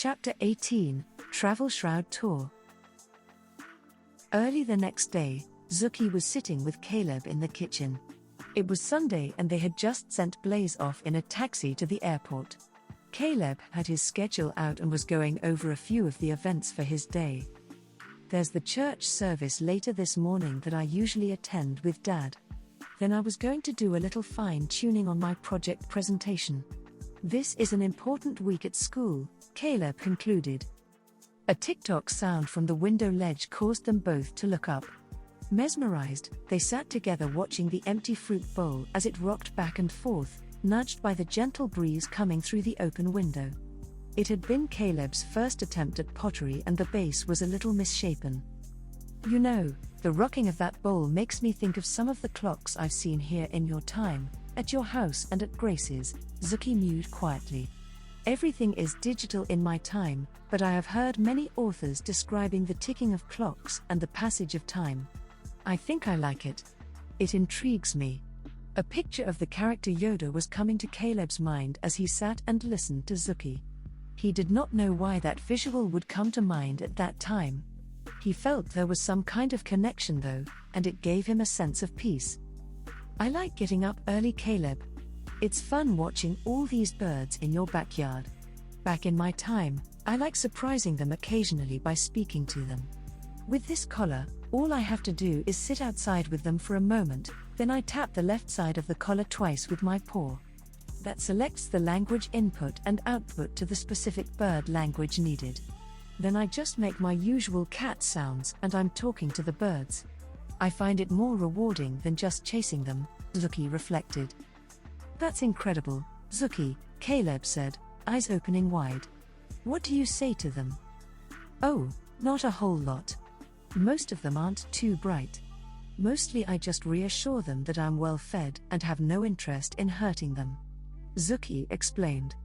Chapter 18, Travel Shroud Tour. Early the next day, Zuki was sitting with Caleb in the kitchen. It was Sunday and they had just sent Blaze off in a taxi to the airport. Caleb had his schedule out and was going over a few of the events for his day. There's the church service later this morning that I usually attend with Dad. Then I was going to do a little fine-tuning on my project presentation. This is an important week at school, Caleb concluded. A tick-tock sound from the window ledge caused them both to look up. Mesmerized, they sat together watching the empty fruit bowl as it rocked back and forth, nudged by the gentle breeze coming through the open window. It had been Caleb's first attempt at pottery and the base was a little misshapen. You know, the rocking of that bowl makes me think of some of the clocks I've seen here in your time, at your house and at Grace's, Zuki mewed quietly. Everything is digital in my time, but I have heard many authors describing the ticking of clocks and the passage of time. I think I like it. It intrigues me. A picture of the character Yoda was coming to Caleb's mind as he sat and listened to Zuki. He did not know why that visual would come to mind at that time. He felt there was some kind of connection though, and it gave him a sense of peace. I like getting up early, Caleb. It's fun watching all these birds in your backyard. Back in my time, I like surprising them occasionally by speaking to them. With this collar, all I have to do is sit outside with them for a moment, then I tap the left side of the collar twice with my paw. That selects the language input and output to the specific bird language needed. Then I just make my usual cat sounds and I'm talking to the birds. I find it more rewarding than just chasing them, Zuki reflected. That's incredible, Zuki, Caleb said, eyes opening wide. What do you say to them? Oh, not a whole lot. Most of them aren't too bright. Mostly I just reassure them that I'm well fed and have no interest in hurting them. Zuki explained.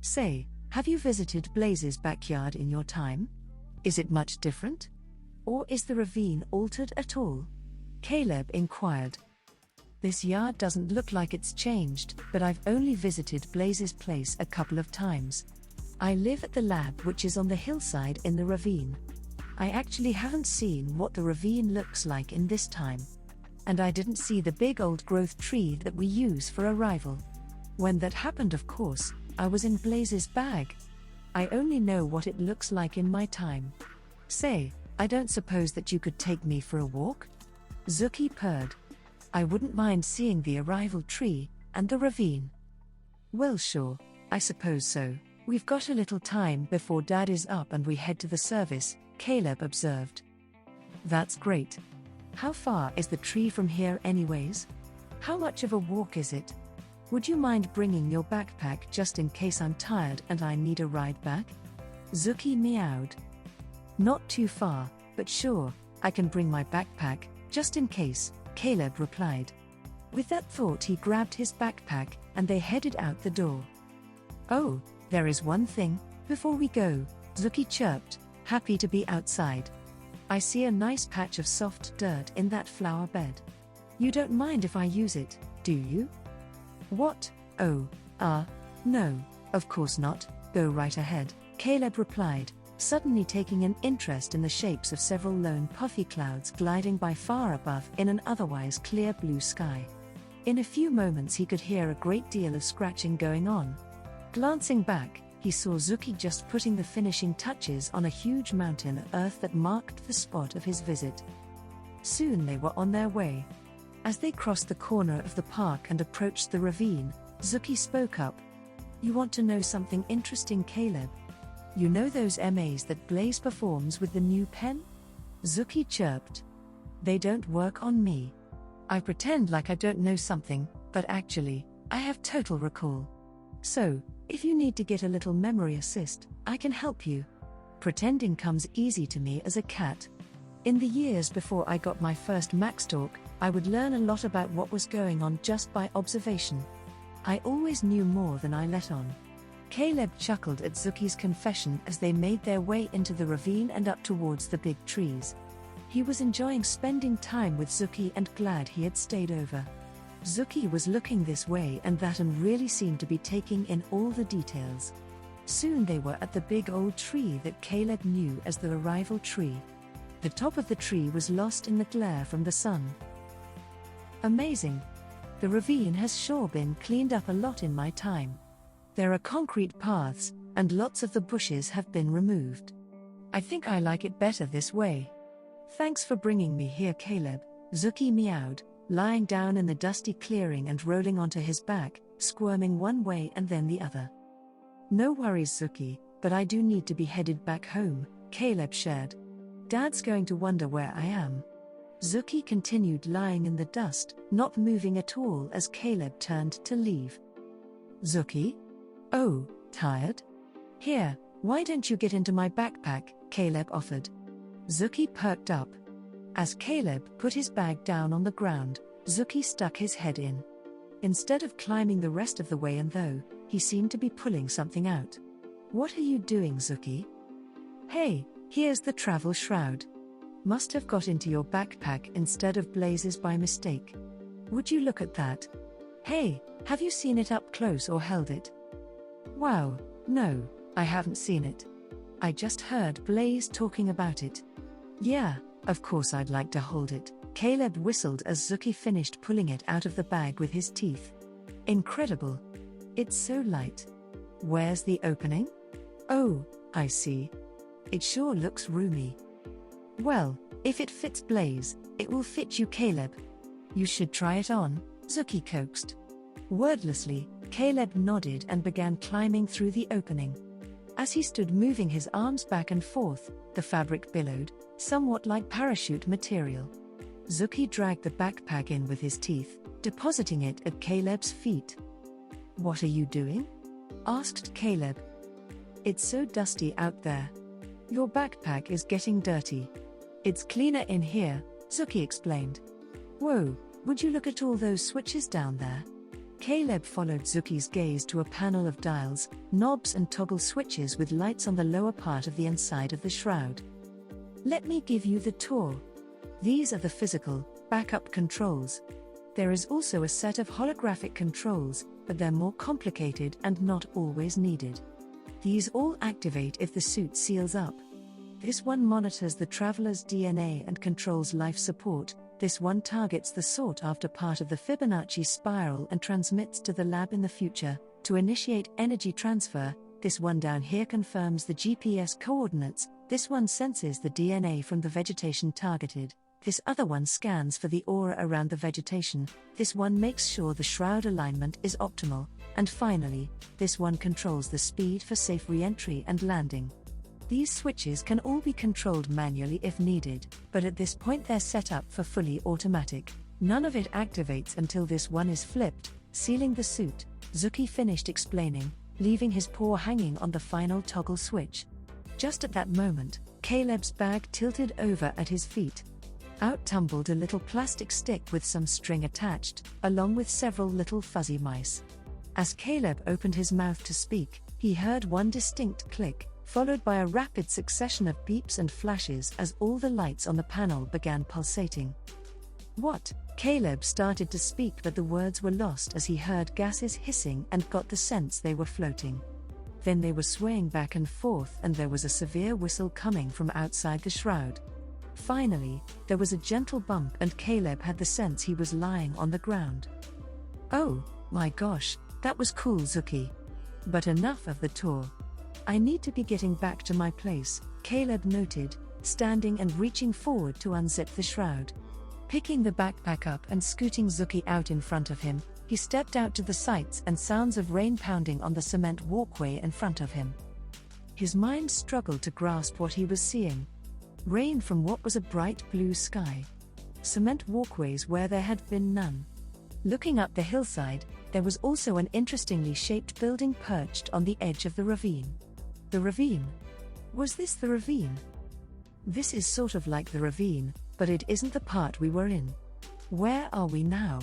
Say, have you visited Blaze's backyard in your time? Is it much different? Or is the ravine altered at all? Caleb inquired. This yard doesn't look like it's changed, but I've only visited Blaze's place a couple of times. I live at the lab which is on the hillside in the ravine. I actually haven't seen what the ravine looks like in this time. And I didn't see the big old growth tree that we use for arrival. When that happened, of course, I was in Blaze's bag. I only know what it looks like in my time. Say, I don't suppose that you could take me for a walk? Zuki purred. I wouldn't mind seeing the arrival tree and the ravine. Well, sure, I suppose so. We've got a little time before Dad is up and we head to the service, Caleb observed. That's great. How far is the tree from here anyways? How much of a walk is it? Would you mind bringing your backpack just in case I'm tired and I need a ride back? Zuki meowed. Not too far, but sure, I can bring my backpack, just in case, Caleb replied. With that thought he grabbed his backpack, and they headed out the door. Oh, there is one thing, before we go, Zuki chirped, happy to be outside. I see a nice patch of soft dirt in that flower bed. You don't mind if I use it, do you? What? Oh, no, of course not, go right ahead, Caleb replied, suddenly taking an interest in the shapes of several lone puffy clouds gliding by far above in an otherwise clear blue sky. In a few moments he could hear a great deal of scratching going on. Glancing back, he saw Zuki just putting the finishing touches on a huge mountain of earth that marked the spot of his visit. Soon they were on their way. As they crossed the corner of the park and approached the ravine, Zuki spoke up. You want to know something interesting, Caleb? You know those MAs that Blaze performs with the new pen? Zuki chirped. They don't work on me. I pretend like I don't know something, but actually, I have total recall. So, if you need to get a little memory assist, I can help you. Pretending comes easy to me as a cat. In the years before I got my first Maxtalk, I would learn a lot about what was going on just by observation. I always knew more than I let on. Caleb chuckled at Zuki's confession as they made their way into the ravine and up towards the big trees. He was enjoying spending time with Zuki and glad he had stayed over. Zuki was looking this way and that and really seemed to be taking in all the details. Soon they were at the big old tree that Caleb knew as the arrival tree. The top of the tree was lost in the glare from the sun. Amazing! The ravine has sure been cleaned up a lot in my time. There are concrete paths, and lots of the bushes have been removed. I think I like it better this way. Thanks for bringing me here, Caleb, Zuki meowed, lying down in the dusty clearing and rolling onto his back, squirming one way and then the other. No worries, Zuki, but I do need to be headed back home, Caleb shared. Dad's going to wonder where I am. Zuki continued lying in the dust, not moving at all as Caleb turned to leave. Zuki? Oh, tired? Here, why don't you get into my backpack, Caleb offered. Zuki perked up. As Caleb put his bag down on the ground, Zuki stuck his head in. Instead of climbing the rest of the way, and though, he seemed to be pulling something out. What are you doing, Zuki? Hey, here's the travel shroud. Must have got into your backpack instead of Blaze's by mistake. Would you look at that? Hey, have you seen it up close or held it? Wow, no, I haven't seen it. I just heard Blaze talking about it. Yeah, of course I'd like to hold it, Caleb whistled as Zuki finished pulling it out of the bag with his teeth. Incredible. It's so light. Where's the opening? Oh, I see. It sure looks roomy. Well, if it fits Blaze, it will fit you, Caleb. You should try it on, Zuki coaxed. Wordlessly, Caleb nodded and began climbing through the opening. As he stood moving his arms back and forth, the fabric billowed, somewhat like parachute material. Zuki dragged the backpack in with his teeth, depositing it at Caleb's feet. What are you doing? Asked Caleb. It's so dusty out there. Your backpack is getting dirty. It's cleaner in here, Zuki explained. Whoa, would you look at all those switches down there? Caleb followed Zuki's gaze to a panel of dials, knobs and toggle switches with lights on the lower part of the inside of the shroud. Let me give you the tour. These are the physical, backup controls. There is also a set of holographic controls, but they're more complicated and not always needed. These all activate if the suit seals up. This one monitors the traveler's DNA and controls life support. This one targets the sought-after part of the Fibonacci spiral and transmits to the lab in the future, to initiate energy transfer. This one down here confirms the GPS coordinates. This one senses the DNA from the vegetation targeted. This other one scans for the aura around the vegetation. This one makes sure the shroud alignment is optimal. And finally, this one controls the speed for safe re-entry and landing. These switches can all be controlled manually if needed, but at this point they're set up for fully automatic. None of it activates until this one is flipped, sealing the suit, Zuki finished explaining, leaving his paw hanging on the final toggle switch. Just at that moment, Caleb's bag tilted over at his feet. Out tumbled a little plastic stick with some string attached, along with several little fuzzy mice. As Caleb opened his mouth to speak, he heard one distinct click, followed by a rapid succession of beeps and flashes as all the lights on the panel began pulsating. What? Caleb started to speak, but the words were lost as he heard gases hissing and got the sense they were floating. Then they were swaying back and forth, and there was a severe whistle coming from outside the shroud. Finally, there was a gentle bump and Caleb had the sense he was lying on the ground. Oh, my gosh, that was cool, Zuki. But enough of the tour. I need to be getting back to my place, Caleb noted, standing and reaching forward to unzip the shroud. Picking the backpack up and scooting Zuki out in front of him, he stepped out to the sights and sounds of rain pounding on the cement walkway in front of him. His mind struggled to grasp what he was seeing. Rain from what was a bright blue sky. Cement walkways where there had been none. Looking up the hillside, there was also an interestingly shaped building perched on the edge of the ravine. The ravine? Was this the ravine? This is sort of like the ravine, but it isn't the part we were in. Where are we now?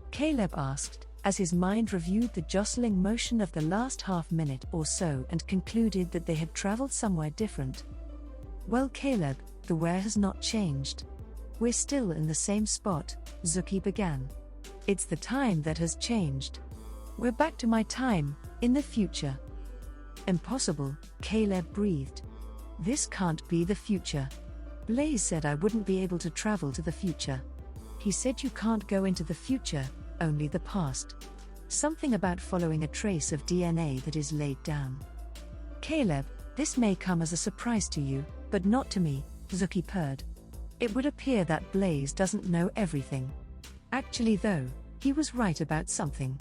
Caleb asked, as his mind reviewed the jostling motion of the last half minute or so and concluded that they had traveled somewhere different. Well, Caleb, the where has not changed. We're still in the same spot, Zuki began. It's the time that has changed. We're back to my time, in the future. Impossible, Caleb breathed. This can't be the future. Blaze said I wouldn't be able to travel to the future. He said you can't go into the future, only the past. Something about following a trace of DNA that is laid down. Caleb, this may come as a surprise to you, but not to me, Zuki purred. It would appear that Blaze doesn't know everything. Actually though, he was right about something.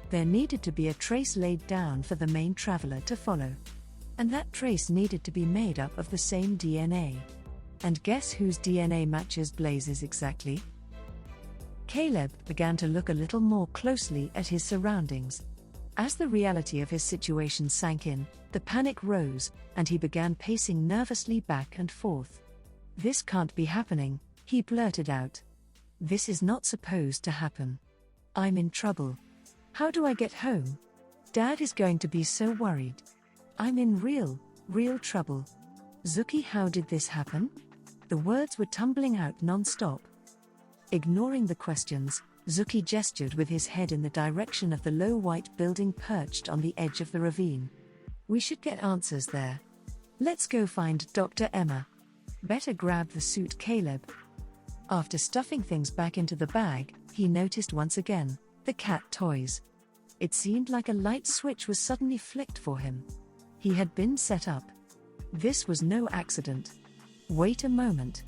There needed to be a trace laid down for the main traveler to follow. And that trace needed to be made up of the same DNA. And guess whose DNA matches Blaze's exactly? Caleb began to look a little more closely at his surroundings. As the reality of his situation sank in, the panic rose, and he began pacing nervously back and forth. This can't be happening, he blurted out. This is not supposed to happen. I'm in trouble. How do I get home? Dad is going to be so worried. I'm in real trouble. Zuki, how did this happen? The words were tumbling out non-stop. Ignoring the questions, Zuki gestured with his head in the direction of the low white building perched on the edge of the ravine. We should get answers there. Let's go find Dr. Emma. Better grab the suit, Caleb. After stuffing things back into the bag, he noticed once again the cat toys. It seemed like a light switch was suddenly flicked for him. He had been set up. This was no accident. Wait a moment.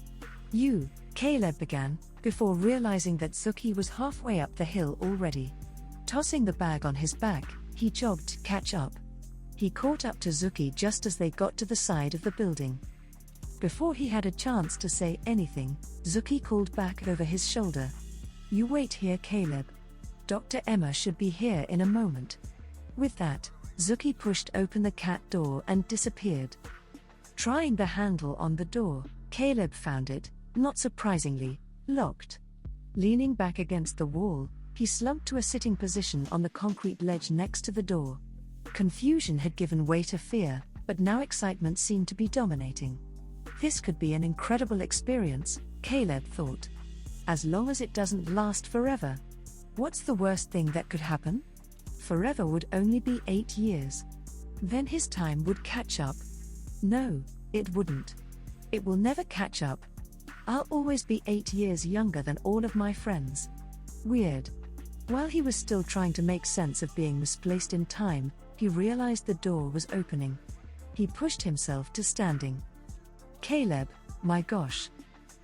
You, Caleb began, before realizing that Zuki was halfway up the hill already. Tossing the bag on his back, he jogged to catch up. He caught up to Zuki just as they got to the side of the building. Before he had a chance to say anything, Zuki called back over his shoulder. You wait here, Caleb. Dr. Emma should be here in a moment. With that, Zuki pushed open the cat door and disappeared. Trying the handle on the door, Caleb found it, not surprisingly, locked. Leaning back against the wall, he slumped to a sitting position on the concrete ledge next to the door. Confusion had given way to fear, but now excitement seemed to be dominating. This could be an incredible experience, Caleb thought. As long as it doesn't last forever. What's the worst thing that could happen? Forever would only be 8 years. Then his time would catch up. No, it wouldn't. It will never catch up. I'll always be 8 years younger than all of my friends. Weird. While he was still trying to make sense of being misplaced in time, he realized the door was opening. He pushed himself to standing. Caleb, my gosh.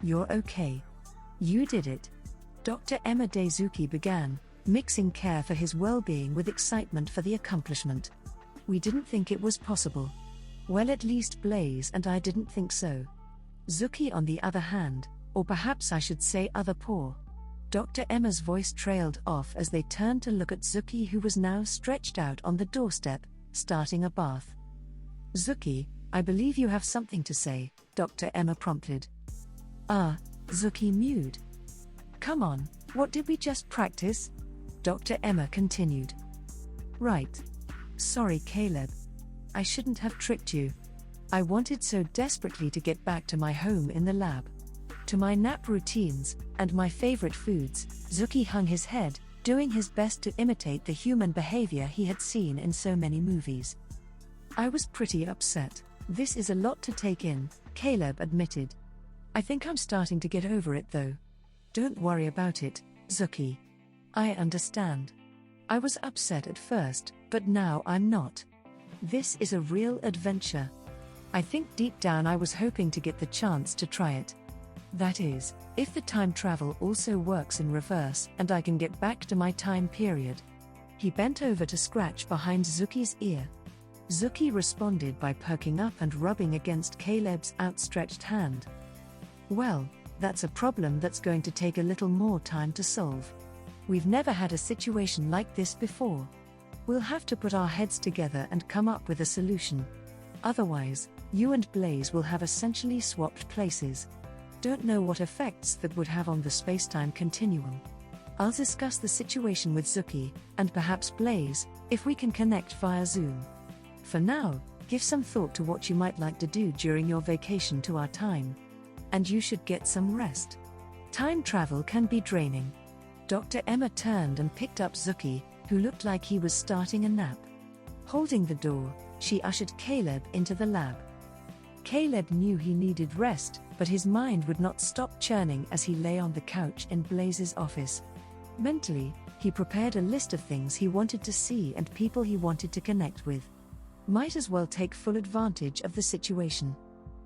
You're okay. You did it. Dr. Emma Daisuke began, mixing care for his well-being with excitement for the accomplishment. We didn't think it was possible. Well, at least Blaze and I didn't think so. Zuki, on the other hand, or perhaps I should say other paw. Dr. Emma's voice trailed off as they turned to look at Zuki, who was now stretched out on the doorstep, starting a bath. Zuki, I believe you have something to say, Dr. Emma prompted. Zuki mewed. Come on, what did we just practice? Dr. Emma continued. Right. Sorry, Caleb. I shouldn't have tricked you. I wanted so desperately to get back to my home in the lab. To my nap routines, and my favorite foods. Zuki hung his head, doing his best to imitate the human behavior he had seen in so many movies. I was pretty upset. This is a lot to take in, Caleb admitted. I think I'm starting to get over it though. Don't worry about it, Zuki. I understand. I was upset at first, but now I'm not. This is a real adventure. I think deep down I was hoping to get the chance to try it. That is, if the time travel also works in reverse and I can get back to my time period. He bent over to scratch behind Zuki's ear. Zuki responded by perking up and rubbing against Caleb's outstretched hand. Well, that's a problem that's going to take a little more time to solve. We've never had a situation like this before. We'll have to put our heads together and come up with a solution. Otherwise, you and Blaze will have essentially swapped places. Don't know what effects that would have on the space-time continuum. I'll discuss the situation with Zuki, and perhaps Blaze, if we can connect via Zoom. For now, give some thought to what you might like to do during your vacation to our time. And you should get some rest. Time travel can be draining. Dr. Emma turned and picked up Zuki, who looked like he was starting a nap. Holding the door, she ushered Caleb into the lab. Caleb knew he needed rest, but his mind would not stop churning as he lay on the couch in Blaze's office. Mentally, he prepared a list of things he wanted to see and people he wanted to connect with. Might as well take full advantage of the situation.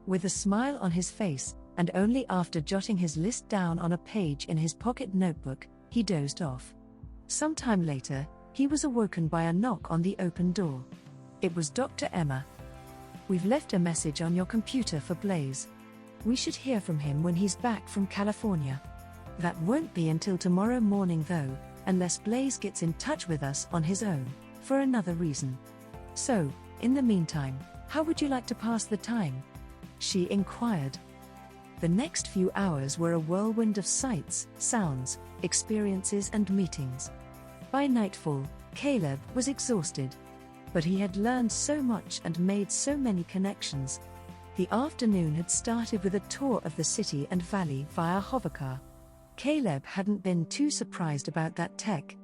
With a smile on his face, and only after jotting his list down on a page in his pocket notebook, he dozed off. Sometime later, he was awoken by a knock on the open door. It was Dr. Emma. "We've left a message on your computer for Blaze. We should hear from him when he's back from California. That won't be until tomorrow morning though, unless Blaze gets in touch with us on his own, for another reason. So, in the meantime, how would you like to pass the time?" she inquired. The next few hours were a whirlwind of sights, sounds, experiences and meetings. By nightfall, Caleb was exhausted. But he had learned so much and made so many connections. The afternoon had started with a tour of the city and valley via hovercar. Caleb hadn't been too surprised about that tech.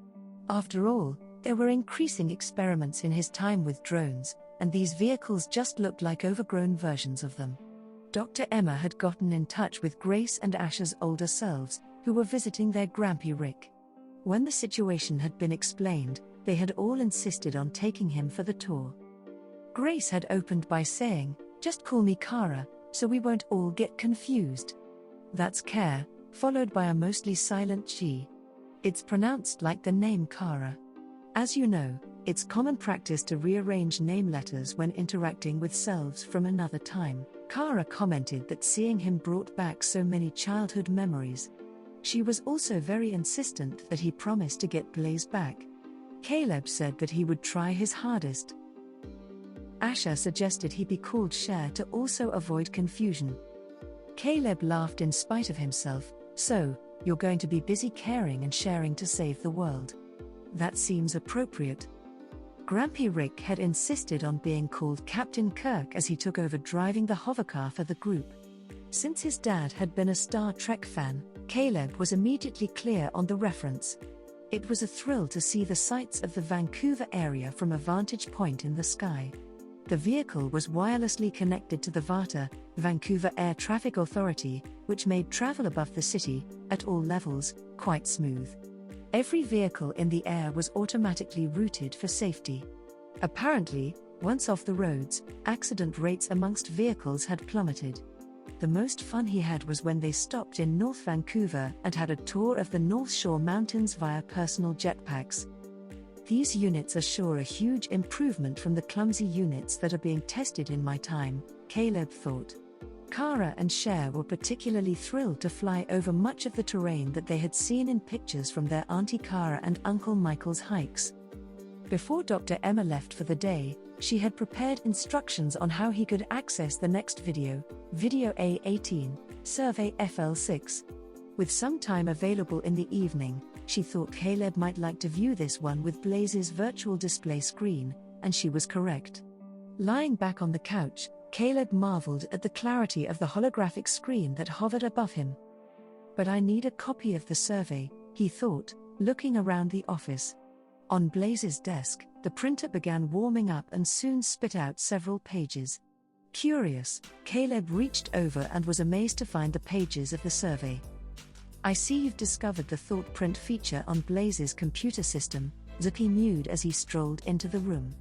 After all, there were increasing experiments in his time with drones, and these vehicles just looked like overgrown versions of them. Dr. Emma had gotten in touch with Grace and Asher's older selves, who were visiting their Grampy Rick. When the situation had been explained, they had all insisted on taking him for the tour. Grace had opened by saying, "Just call me Kara, so we won't all get confused." That's Care, followed by a mostly silent G. It's pronounced like the name Kara. As you know, it's common practice to rearrange name letters when interacting with selves from another time. Kara commented that seeing him brought back so many childhood memories. She was also very insistent that he promised to get Blaze back. Caleb said that he would try his hardest. Asher suggested he be called Cher to also avoid confusion. Caleb laughed in spite of himself. "So, you're going to be busy caring and sharing to save the world. That seems appropriate." Grampy Rick had insisted on being called Captain Kirk as he took over driving the hovercar for the group. Since his dad had been a Star Trek fan, Caleb was immediately clear on the reference. It was a thrill to see the sights of the Vancouver area from a vantage point in the sky. The vehicle was wirelessly connected to the VATA, Vancouver Air Traffic Authority, which made travel above the city, at all levels, quite smooth. Every vehicle in the air was automatically routed for safety. Apparently, once off the roads, accident rates amongst vehicles had plummeted. The most fun he had was when they stopped in North Vancouver and had a tour of the North Shore Mountains via personal jetpacks. These units are sure a huge improvement from the clumsy units that are being tested in my time, Caleb thought. Kara and Cher were particularly thrilled to fly over much of the terrain that they had seen in pictures from their Auntie Kara and Uncle Michael's hikes. Before Dr. Emma left for the day, she had prepared instructions on how he could access the next video, Video A18, Survey FL6. With some time available in the evening, she thought Caleb might like to view this one with Blaze's virtual display screen, and she was correct. Lying back on the couch, Caleb marveled at the clarity of the holographic screen that hovered above him. "But I need a copy of the survey," he thought, looking around the office. On Blaze's desk, the printer began warming up and soon spit out several pages. Curious, Caleb reached over and was amazed to find the pages of the survey. "I see you've discovered the thought print feature on Blaze's computer system," Zuki mewed as he strolled into the room.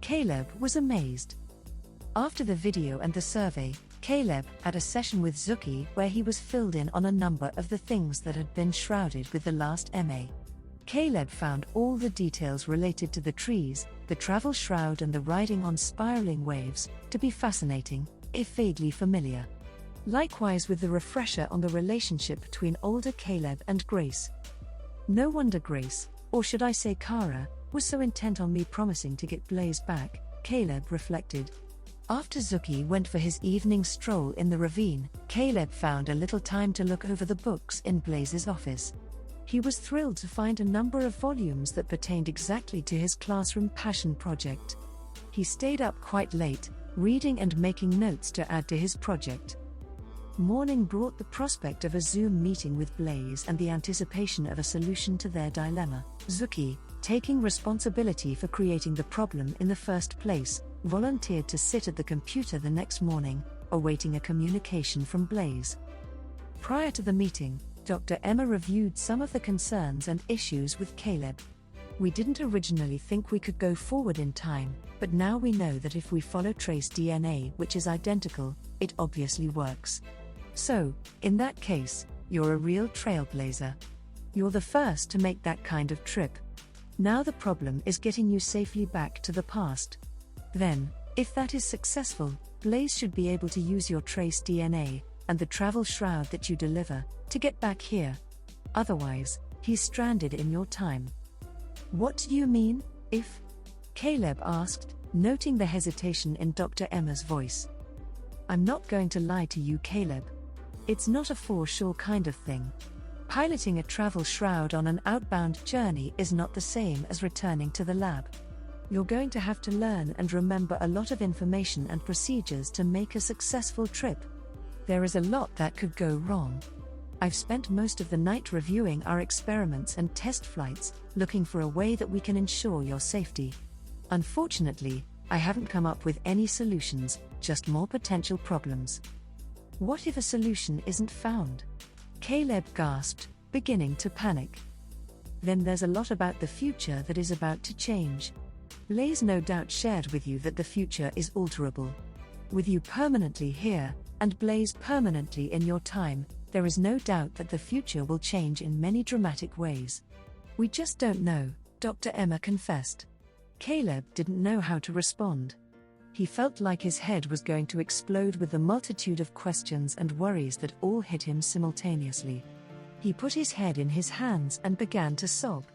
Caleb was amazed. After the video and the survey, Caleb had a session with Zuki where he was filled in on a number of the things that had been shrouded with the last MA. Caleb found all the details related to the trees, the travel shroud and the riding on spiraling waves, to be fascinating, if vaguely familiar. Likewise with the refresher on the relationship between older Caleb and Grace. No wonder Grace, or should I say Kara, was so intent on me promising to get Blaze back, Caleb reflected. After Zuki went for his evening stroll in the ravine, Caleb found a little time to look over the books in Blaze's office. He was thrilled to find a number of volumes that pertained exactly to his classroom passion project. He stayed up quite late, reading and making notes to add to his project. Morning brought the prospect of a Zoom meeting with Blaze and the anticipation of a solution to their dilemma. "Zuki, taking responsibility for creating the problem in the first place, volunteered to sit at the computer the next morning, awaiting a communication from Blaze. Prior to the meeting, Dr. Emma reviewed some of the concerns and issues with Caleb. We didn't originally think we could go forward in time, but now we know that if we follow trace DNA which is identical, it obviously works. So, in that case, you're a real trailblazer. You're the first to make that kind of trip. Now the problem is getting you safely back to the past. Then, if that is successful, Blaze should be able to use your trace DNA, and the travel shroud that you deliver, to get back here. Otherwise, he's stranded in your time. What do you mean, if? Caleb asked, noting the hesitation in Dr. Emma's voice. I'm not going to lie to you, Caleb. It's not a for sure kind of thing. Piloting a travel shroud on an outbound journey is not the same as returning to the lab. You're going to have to learn and remember a lot of information and procedures to make a successful trip. There is a lot that could go wrong. I've spent most of the night reviewing our experiments and test flights, looking for a way that we can ensure your safety. Unfortunately, I haven't come up with any solutions, just more potential problems. What if a solution isn't found? Caleb gasped, beginning to panic. Then there's a lot about the future that is about to change. Blaze no doubt shared with you that the future is alterable. With you permanently here, and Blaze permanently in your time, there is no doubt that the future will change in many dramatic ways. We just don't know, Dr. Emma confessed. Caleb didn't know how to respond. He felt like his head was going to explode with the multitude of questions and worries that all hit him simultaneously. He put his head in his hands and began to sob.